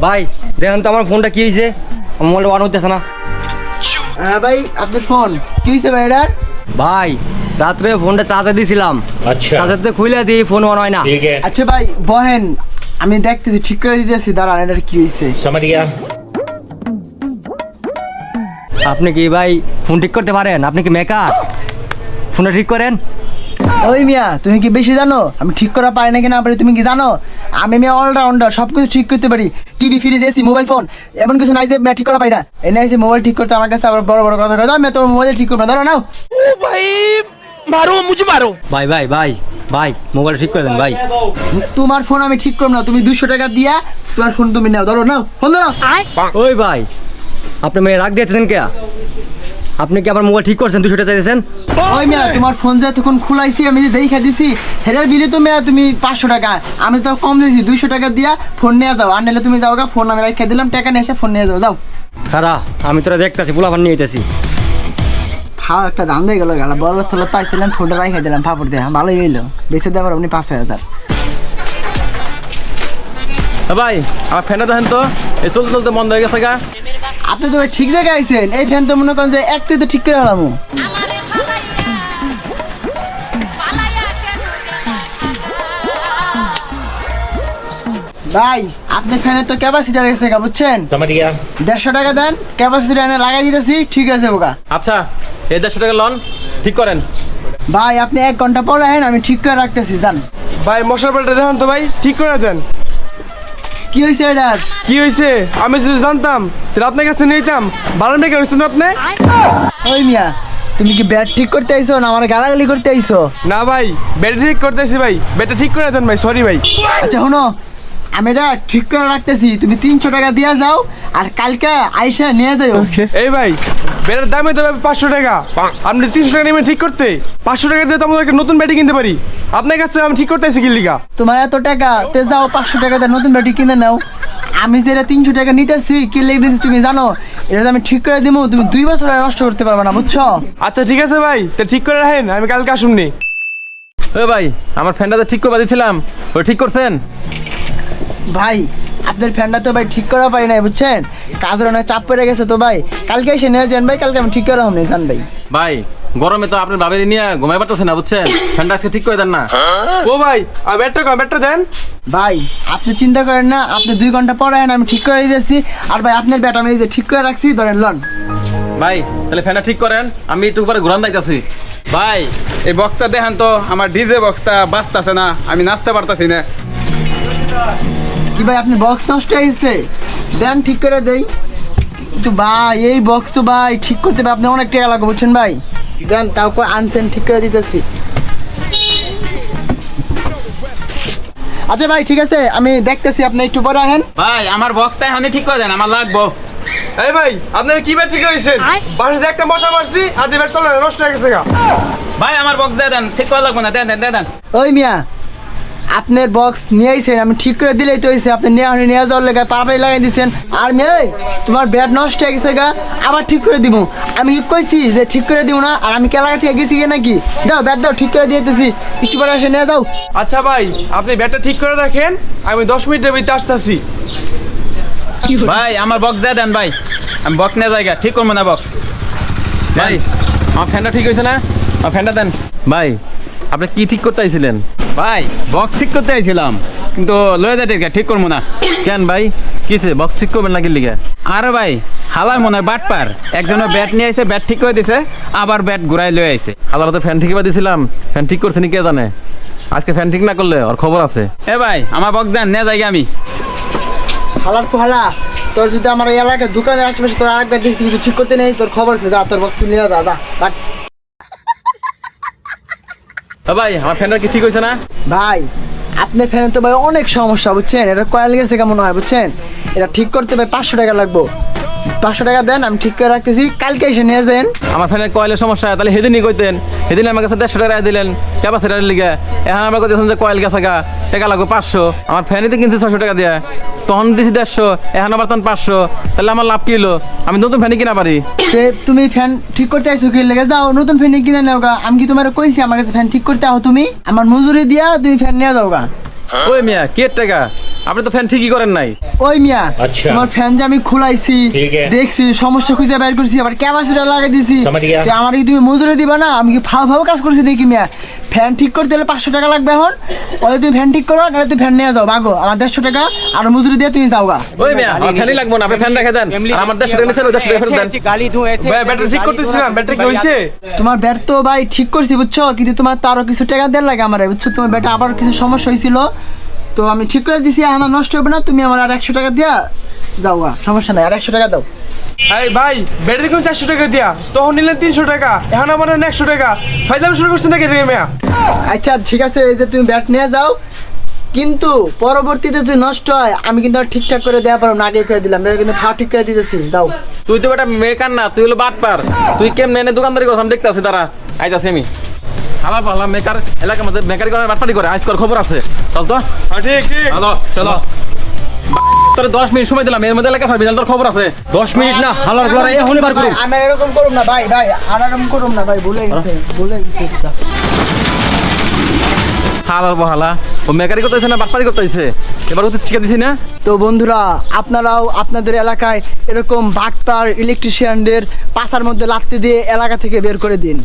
ভাই দেখেন তো আমার ফোনটা কি হয়েছে, আমার মোবাইলটা অন হইতেছে না। হ্যাঁ ভাই আপনার ফোন কি হয়েছে ভাই এটার? ভাই রাত্রে ফোনটা চার্জে দিয়েছিলাম, আচ্ছা চার্জারতে খুলে দিই ফোন অন হয় না। ठीक है আচ্ছা ভাই বহেন, আমি দেখতেছি ঠিক করে দিতেছি, দাঁড়ান এটার কি হয়েছে। समझ गया আপনি কি ভাই ফোন ঠিক করতে পারেন? আপনি কি মেকার? ফোনটা ঠিক করেন। ওই মিয়া তুমি কি বেশি জানো আমি ঠিক করা পারি না কিনা পারি? তুমি কি জানো আমি মিয়া অলরাউন্ডার, সব কিছু ঠিক করতে পারি। TV fridge AC mobile phone এমন কিছু নাই যে মিয়া ঠিক করা পাই না। এনে এসে মোবাইল ঠিক করতে আমার কাছে আবার বড় বড় কথা দাও। আমি তোমার মোবাইল ঠিক করবো না, ধরো নাও। ভাই ভাই ভাই ভাই মোবাইলটা ঠিক করে দেন ভাই। তোমার ফোন আমি ঠিক করবো না, তুমি 200 টাকা দিয়া তোমার ফোন তুমি নাও, ধরো নাও ফোন ধরো। ওই ভাই আপনি মেয়ে রাগ দিয়েছেন কে? আপনি কি আমার মোবাইল ঠিক করছেন? 200 টাকা চাইছেন। ওই মিয়া তোমার ফোন যে তখন খুলাইছি আমি যে দেখা দিছি হেরার বিলে তো মিয়া তুমি 500 টাকা, আমি তো কম দিয়েছি 200 টাকা দিয়া ফোন নিয়ে যাও। আর নাহলে তুমি যাও গা, ফোন আমি রেখে দিলাম, টাকা নিয়ে এসে ফোন নিয়ে যাও। যাও খারা আমি তোরা দেখতেছি পোলাপান নিয়ে যেতেছি। ফাও একটা দাম দিয়ে গেল গেল বড় স্থল পাইছিলাম, ফোনটা রেখে দিলাম ফাপড় দিয়ে, ভালোই হইলো। বেঁচে দেওয়ার আপনি 5,000। ভাই আমার ফ্যানটা দেখেন তো, এই চলতে চলতে বন্ধ হয়ে গেছে গা। আপনি তো ভাই ঠিক জায়গায় আইছেন, এই ফ্যান তো মনে করেন যে একটু তো ঠিক করে হলাম। ভাই আপনি ফ্যানের তো ক্যাপাসিটার গেছে গা, বুঝছেন? समझ गया 150 টাকা দেন, ক্যাপাসিটার এনে লাগাই দিতেছি, ঠিক আছে ওগা। আচ্ছা এই 150 টাকা লন, ঠিক করেন। ভাই আপনি 1 ঘন্টা পরে আহেন, আমি ঠিক করে রাখতেছি, যান। ভাই মশার বেলটা দেখুন তো ভাই, ঠিক করে দেন। কি হয়েছে এটার? কি হয়েছে? আমি যদি জানতাম তাহলে আপনার কাছে নিতাম। ভালো মেয়ে হয়েছেন আপনি? ওই মিয়া তুমি কি ব্যাট ঠিক করতে আইছো না আমার গালাগালি করতে আইছো? না ভাই, ব্যাটা ঠিক করতেছি ভাই, ব্যাটা ঠিক করে দেন ভাই, সরি ভাই। আচ্ছা শোনো, আমি এটা ঠিক করে রাখতেছি, তুমি 300 টাকা দিয়ে যাও আর কালকে আইসা নিয়ে যাও। এই ভাই ব্যাটার দামে তো 500 টাকা, আপনি 300 টাকা নেবেন ঠিক করতে? 500 টাকা দিয়ে তো আমরা একটা নতুন ব্যাটি কিনতে পারি। আপনার কাছে আমি ঠিক করতে আছি কি লিগা? তোমার এত টাকা তে যাও 500 টাকা দিয়ে নতুন ব্যাটি কিনে নাও। আমি যেটা 300 টাকা নিতেছি কি লেগে তুমি জানো? এটা আমি ঠিক করে দিব, তুমি 2 বছর আর নষ্ট করতে পারবে না, বুঝছো? আচ্ছা ঠিক আছে ভাই, তা ঠিক করে রাখেন, আমি কালকে আসুননি। ওই ভাই আমার ফ্যানটা তো ঠিক করে দিয়েছিলাম, ওই ঠিক করছেন? ভাই আপনার ফ্যানটা তো ভাই ঠিক করা পাই নাই, বুঝছেন? কাজের অনেক চাপ পড়ে গেছে তো ভাই, কালকে এসে নিয়ে যান ভাই, কালকে আমি ঠিক করা হমনি, জান ভাই। ভাই গরমে তো আপনার বাবের নিয়ে ঘুমাই পারতেছে না, বুঝছেন? ফ্যানটা আজকে ঠিক করে দেন না। ও ভাই আর ব্যাটটা দেন। ভাই আপনি চিন্তা করেন না, আপনি 2 ঘন্টা পরে আহেন, আমি ঠিক করে দিয়েছি। আর ভাই আপনার ব্যাট আমি এই যে ঠিক করে রাখছি, ধরেন লন। ভাই তাহলে ফ্যানটা ঠিক করেন, আমি একটু পরে ঘুরান যাইতাছি। ভাই এই বক্সটা দেখেন তো, আমার ডিজে বক্সটা বাজতাছে না, আমি নাচতে পারতাছি না। কি ভাই আপনি বক্স নষ্ট হয়ে গেছে? দেন ঠিক করে দেই। কিন্তু ভাই এই বক্স তো ভাই ঠিক করতে হবে, আপনি অনেক টাকা লাগবে, বুঝছেন ভাই? দেন তাও আনছেন, ঠিক করে দিতেছি। আচ্ছা ভাই ঠিক আছে, আমি দেখতেছি, আপনি একটু পরে আহেন। ভাই আমার বক্সটা এখনই ঠিক করে দেন, আমার লাগবো। এই ভাই আপনার কি ব্যাট ঠিক হয়েছে? বাসে একটা মশা মারছি আর ব্যাট চলে না, নষ্ট হয়ে গেছে গা। ভাই আমার বক্স দিয়ে দেন, ঠিক করা লাগবো না, দেন দেন দেন। ওই মিয়া আপনার বক্স নিয়ে আইছেন, আমি ঠিক করে দিলেই তো হয়েছে, আপনি নিয়ে যাওয়ার লেগে পাড়াপাড়ি লাগাই দিচ্ছেন। আর মেয়ে তোমার ব্যাট নষ্ট হয়ে গেছে গা, আবার ঠিক করে দিব। আমি কইছি যে ঠিক করে দিব না, আর আমি কেলাকা থেকে গেছি গিয়ে নাকি? দাও ব্যাট দাও, ঠিক করে দিতেছি, একটু পরে এসে নিয়ে যাও। আচ্ছা ভাই আপনি ব্যাটটা ঠিক করে রাখেন, আমি 10 মিনিটের ভিতরে আসতেছি। ভাই আমার বক্স দিয়ে দেন ভাই, আমি বক্স নিয়ে যাই গা, ঠিক করবো না বক্স। ভাই আমার ফ্যানটা ঠিক হয়েছে না? আমার ফ্যানটা দেন। ভাই আপনি কি ঠিক করতে আইছিলেন? ভাই বক্স ঠিক করতে আইছিলাম, কিন্তু লয়ে যাইতে গা, ঠিক করবো না। কেন ভাই কিছে বক্স ঠিক করবেন নাকি লিগে? আরে ভাই হালার মনে হয় বাটপার, একজনে ব্যাট নিয়ে আইছে, ব্যাট ঠিক করে দিছে, আবার ব্যাট ঘুরাই লয়ে আইছে। আলাদা তো ফ্যান ঠিকই দিয়েছিলাম, ফ্যান ঠিক করছে নি কে জানে? আজকে ফ্যান ঠিক না করলে ওর খবর আছে। এ ভাই আমার বক্স দেন, নিয়ে যাই গা আমি। হালার পোহালা, তোর যদি আমার এই এলাকার দোকানের আশেপাশে তোর আরেকবার দেখছি কিছু ঠিক করতে নেই, তোর খবর আছে, যা তোর বক্স নিয়ে যা, যা রাখ। ভাই আমার ফ্যানটা কি ঠিক হয়েছে না? ভাই আপনার ফ্যানে তো ভাই অনেক সমস্যা, বুঝছেন? এটা কয়েল গেছে কেমন হয়, বুঝছেন? এটা ঠিক করতে ভাই 500 টাকা লাগবো। 500 টাকা দেন, আমি ঠিক করে রাখতেছি, কালকে এসে নিয়ে যান। আমার ফ্যানের কয়েলের সমস্যা, তাহলে সেদিনই কইতেন। সেদিন আমার কাছে 150 টাকা দিলেন ক্যাপাসিটারের লিগে, এখন আমরা কইতেছেন যে কয়েল গেছে গা, টাকা লাগবে 500। আমার ফ্যানই তো কিনছি 600 টাকা দিয়ে, তখন দিছি 150, এখন আবার তখন 500, তাহলে আমার লাভ কি হলো? আমি নতুন ফ্যানই কিনা পারি। তুমি ফ্যান ঠিক করতে আইছো কি লেগে? যাও নতুন ফ্যান কিনে নাও গা। আমি কি তোমার কইছি আমার কাছে ফ্যান ঠিক করতে আও? তুমি আমার মজুরি দিয়া তুমি ফ্যান নিয়ে যাও গা। ওই মিয়া কি টাকা? আপনি তো ফ্যান ঠিকই করেন নাই। ওই মিয়া আচ্ছা। তোমার ফ্যান যে আমি খুলাইছি ঠিক আছে। দেখছি সমস্যা খুঁজে বের করছি আবার ক্যাপাসিটার লাগাই দিছি সমাজ গিয়া। যে আমার কি তুমি মজুরি দিবা না আমি কি ফাও ফাও কাজ করছি দেখি মিয়া ফ্যান ঠিক করতে হলে 500 টাকা লাগবে এখন ওই তুমি ফ্যান ঠিক করো নাহলে তুমি ফ্যান নিয়ে যাও ভাগো আমার 150 টাকা আর মজুরি দিয়ে তুমি যাও গা ওই মিয়া আমার ফ্যানই লাগবে না, আপনি ফ্যান রেখে দেন। আর আমার 150 টাকা নিচ্ছেন, ওই 150 টাকা ফেরত দেন। ভাই ব্যাটারি ঠিক করতেছিলাম, ব্যাটারি কি হয়েছে? তোমার ব্যাট তো ভাই ঠিক করছি বুঝছো কিন্তু তোমার তো আরো কিছু টাকা দেওয়ার লাগে আমার বুঝছো তোমার ব্যাটে আবার কিছু সমস্যা হয়েছিল তো আমি ঠিক করে দিছি আমার নষ্ট হবে না তুমি আমার আর 100 টাকা দিয়া যাও গা সমস্যা নাই আর 100 টাকা দাও এই ভাই ব্যাটারি কোন 400 টাকা দিয়া তখন নিলেন 300 টাকা, এখন আমার 100 টাকা ফাইদাম শুরু করছেন নাকি দেখে মেয়া? আচ্ছা ঠিক আছে এই যে তুমি ব্যাট নিয়ে যাও কিন্তু পরবর্তীতে যদি নষ্ট হয় আমি কিন্তু আর ঠিকঠাক করে দেওয়া পারবো না আগে করে দিলাম এটা কিন্তু ফাও ঠিক করে দিতেছি যাও তুই তো একটা মেকার না, তুই হলো বাটপার। তুই কেমনে এনে দোকানদারি করছ আমি দেখতাছি, তারা আইতাছি আমি। হালা পালা মেকার এলাকার মধ্যে মেকারি করে বাটপারি করে, আজকাল খবর আছে। চল তো ঠিক ঠিক চলো চলো। তোর 10 মিনিট সময় দিলাম, এর মধ্যে এলাকা ছাড়বি, তোর খবর আছে। 10 মিনিট না হালার গলা এখনই বার করুন। আমি এরকম করুম না ভাই ভাই আর এরকম করুম না ভাই ভুলে গেছে হালার বহালা ও মেকারি করতেছে না বাটপারি করতেছে, এবার তো ঠিক দিছি না। তো বন্ধুরা আপনারাও আপনাদের এলাকায় এরকম বাটপার ইলেকট্রিশিয়ানদের পাশার মধ্যে লাত্তি দিয়ে এলাকা থেকে বের করে দিন।